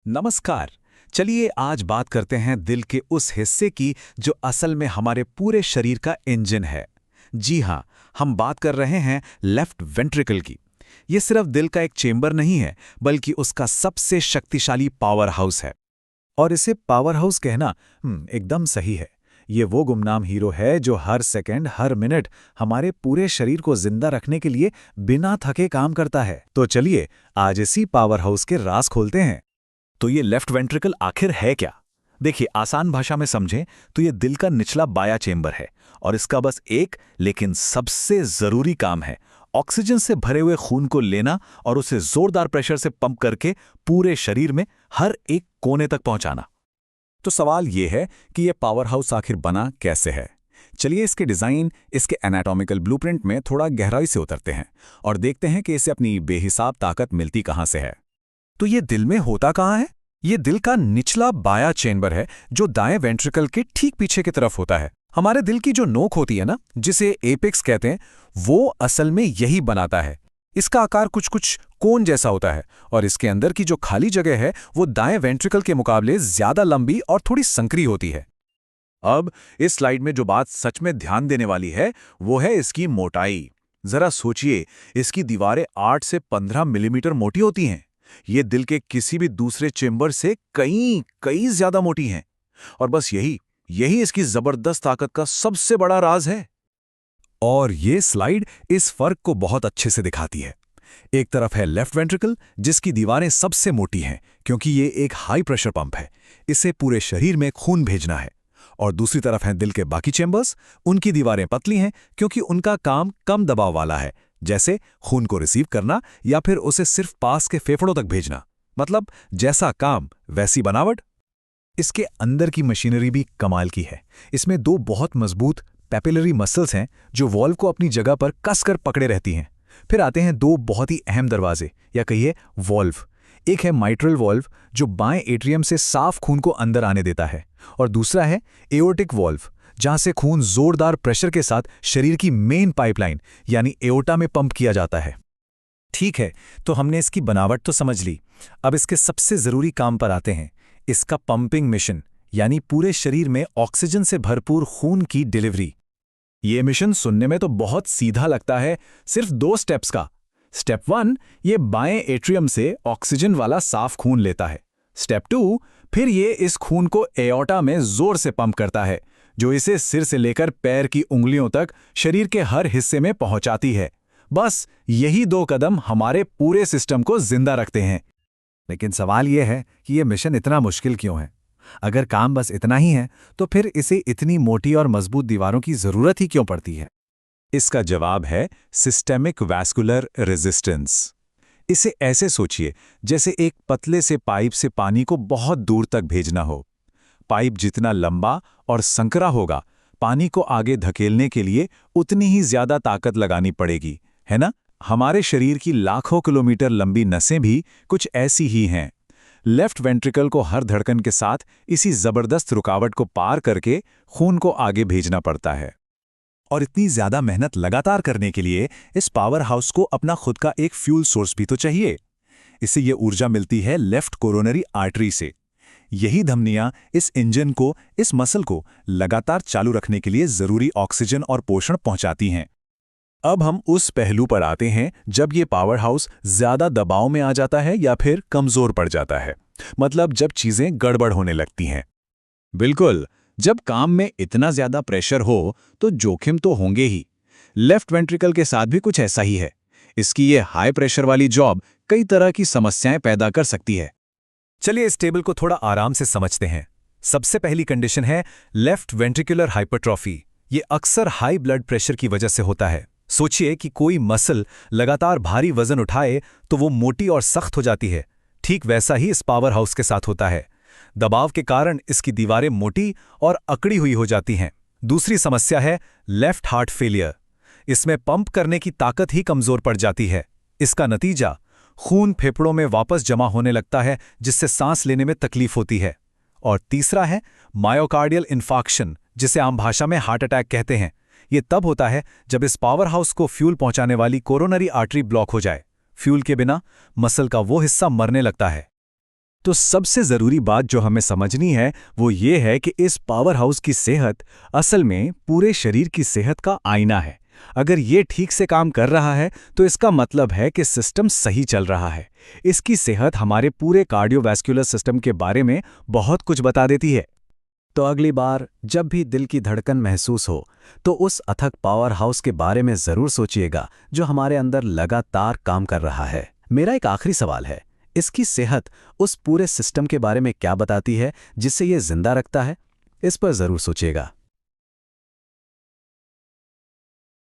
नमस्कार। चलिए आज बात करते हैं दिल के उस हिस्से की जो असल में हमारे पूरे शरीर का इंजन है। जी हाँ, हम बात कर रहे हैं लेफ्ट वेंट्रिकल की। ये सिर्फ दिल का एक चेंबर नहीं है, बल्कि उसका सबसे शक्तिशाली पावर हाउस है। और इसे पावर हाउस कहना एकदम सही है। ये वो गुमनाम हीरो है जो हर सेकंड, हर मिनट हमारे पूरे शरीर को जिंदा रखने के लिए बिना थके काम करता है। तो चलिए आज इसी पावर हाउस के राज खोलते हैं। तो ये लेफ्ट वेंट्रिकल आखिर है क्या? देखिए, आसान भाषा में समझें तो ये दिल का निचला बाया चेंबर है और इसका बस एक लेकिन सबसे जरूरी काम है ऑक्सीजन से भरे हुए खून को लेना और उसे जोरदार प्रेशर से पंप करके पूरे शरीर में हर एक कोने तक पहुंचाना। तो सवाल ये है कि ये पावर हाउस आखिर बना कैसे है। चलिए इसके डिजाइन, इसके एनाटॉमिकल ब्लूप्रिंट में थोड़ा गहराई से उतरते हैं और देखते हैं कि इसे अपनी बेहिसाब ताकत मिलती कहां से है। तो ये दिल में होता कहाँ है? ये दिल का निचला बाया चेंबर है जो दाएं वेंट्रिकल के ठीक पीछे की तरफ होता है। हमारे दिल की जो नोक होती है ना, जिसे एपेक्स कहते हैं, वो असल में यही बनाता है। इसका आकार कुछ कुछ कोन जैसा होता है और इसके अंदर की जो खाली जगह है वो दाएं वेंट्रिकल के मुकाबले ज्यादा लंबी और थोड़ी संकरी होती है। अब इस स्लाइड में जो बात सच में ध्यान देने वाली है वो है इसकी मोटाई। जरा सोचिए, इसकी दीवारें 8 से 15 मिलीमीटर मोटी होती हैं। ये दिल के किसी भी दूसरे चेंबर से कई कई ज्यादा मोटी हैं। और बस यही यही इसकी जबरदस्त ताकत का सबसे बड़ा राज है। और ये स्लाइड इस फर्क को बहुत अच्छे से दिखाती है। एक तरफ है लेफ्ट वेंट्रिकल जिसकी दीवारें सबसे मोटी हैं क्योंकि ये एक हाई प्रेशर पंप है, इसे पूरे शरीर में खून भेजना है। और दूसरी तरफ हैं दिल के बाकी चेंबर्स, उनकी दीवारें पतली हैं क्योंकि उनका काम कम दबाव वाला है, जैसे खून को रिसीव करना या फिर उसे सिर्फ पास के फेफड़ों तक भेजना। मतलब जैसा काम वैसी बनावट। इसके अंदर की मशीनरी भी कमाल की है। इसमें दो बहुत मजबूत पैपिलरी मसल्स हैं जो वॉल्व को अपनी जगह पर कसकर पकड़े रहती हैं। फिर आते हैं दो बहुत ही अहम दरवाजे या कहिए वॉल्व। एक है माइट्रल वॉल्व जो बाएं एट्रियम से साफ खून को अंदर आने देता है, और दूसरा है एओर्टिक वॉल्व जहां से खून जोरदार प्रेशर के साथ शरीर की मेन पाइपलाइन यानी एओर्टा में पंप किया जाता है। ठीक है, तो हमने इसकी बनावट तो समझ ली। अब इसके सबसे जरूरी काम पर आते हैं, इसका पंपिंग मिशन यानी पूरे शरीर में ऑक्सीजन से भरपूर खून की डिलीवरी। ये मिशन सुनने में तो बहुत सीधा लगता है, सिर्फ 2 स्टेप्स का। स्टेप 1, ये बाएं एट्रियम से ऑक्सीजन वाला साफ खून लेता है। स्टेप 2, फिर ये इस खून को एओर्टा में जोर से पंप करता है, जो इसे सिर से लेकर पैर की उंगलियों तक शरीर के हर हिस्से में पहुंचाती है। बस यही 2 कदम हमारे पूरे सिस्टम को जिंदा रखते हैं। लेकिन सवाल यह है कि यह मिशन इतना मुश्किल क्यों है? अगर काम बस इतना ही है तो फिर इसे इतनी मोटी और मजबूत दीवारों की जरूरत ही क्यों पड़ती है? इसका जवाब है सिस्टेमिक वैस्कुलर रेजिस्टेंस। इसे ऐसे सोचिए जैसे एक पतले से पाइप से पानी को बहुत दूर तक भेजना हो। पाइप जितना लंबा और संकरा होगा, पानी को आगे धकेलने के लिए उतनी ही ज्यादा ताकत लगानी पड़ेगी, है ना? हमारे शरीर की लाखों किलोमीटर लंबी नसें भी कुछ ऐसी ही हैं। लेफ्ट वेंट्रिकल को हर धड़कन के साथ इसी जबरदस्त रुकावट को पार करके खून को आगे भेजना पड़ता है। और इतनी ज्यादा मेहनत लगातार करने के लिए इस पावर हाउस को अपना खुद का एक फ्यूल सोर्स भी तो चाहिए। इससे ये ऊर्जा मिलती है लेफ्ट कोरोनरी आर्टरी से। यही धमनियां इस इंजन को, इस मसल को लगातार चालू रखने के लिए जरूरी ऑक्सीजन और पोषण पहुंचाती हैं। अब हम उस पहलू पर आते हैं जब ये पावर हाउस ज्यादा दबाव में आ जाता है या फिर कमजोर पड़ जाता है। मतलब जब चीजें गड़बड़ होने लगती हैं। बिल्कुल, जब काम में इतना ज्यादा प्रेशर हो तो जोखिम तो होंगे ही। लेफ्ट वेंट्रिकल के साथ भी कुछ ऐसा ही है। इसकी ये हाई प्रेशर वाली जॉब कई तरह की समस्याएं पैदा कर सकती है। चलिए इस टेबल को थोड़ा आराम से समझते हैं। सबसे पहली कंडीशन है लेफ्ट वेंट्रिकुलर हाइपरट्रॉफी। ये अक्सर हाई ब्लड प्रेशर की वजह से होता है। सोचिए कि कोई मसल लगातार भारी वजन उठाए तो वो मोटी और सख्त हो जाती है। ठीक वैसा ही इस पावर हाउस के साथ होता है। दबाव के कारण इसकी दीवारें मोटी और अकड़ी हुई हो जाती हैं। दूसरी समस्या है लेफ्ट हार्ट फेलियर। इसमें पंप करने की ताकत ही कमजोर पड़ जाती है। इसका नतीजा खून फेफड़ों में वापस जमा होने लगता है, जिससे सांस लेने में तकलीफ होती है। और तीसरा है मायोकार्डियल इन्फार्क्शन, जिसे आम भाषा में हार्ट अटैक कहते हैं। ये तब होता है जब इस पावर हाउस को फ्यूल पहुंचाने वाली कोरोनरी आर्टरी ब्लॉक हो जाए। फ्यूल के बिना मसल का वो हिस्सा मरने लगता है। तो सबसे ज़रूरी बात जो हमें समझनी है वो ये है कि इस पावर हाउस की सेहत असल में पूरे शरीर की सेहत का आईना है। अगर ये ठीक से काम कर रहा है तो इसका मतलब है कि सिस्टम सही चल रहा है। इसकी सेहत हमारे पूरे कार्डियोवैस्कुलर सिस्टम के बारे में बहुत कुछ बता देती है। तो अगली बार जब भी दिल की धड़कन महसूस हो तो उस अथक पावर हाउस के बारे में ज़रूर सोचिएगा जो हमारे अंदर लगातार काम कर रहा है। मेरा एक आखिरी सवाल है, इसकी सेहत उस पूरे सिस्टम के बारे में क्या बताती है जिससे ये जिंदा रखता है? इस पर ज़रूर सोचिएगा।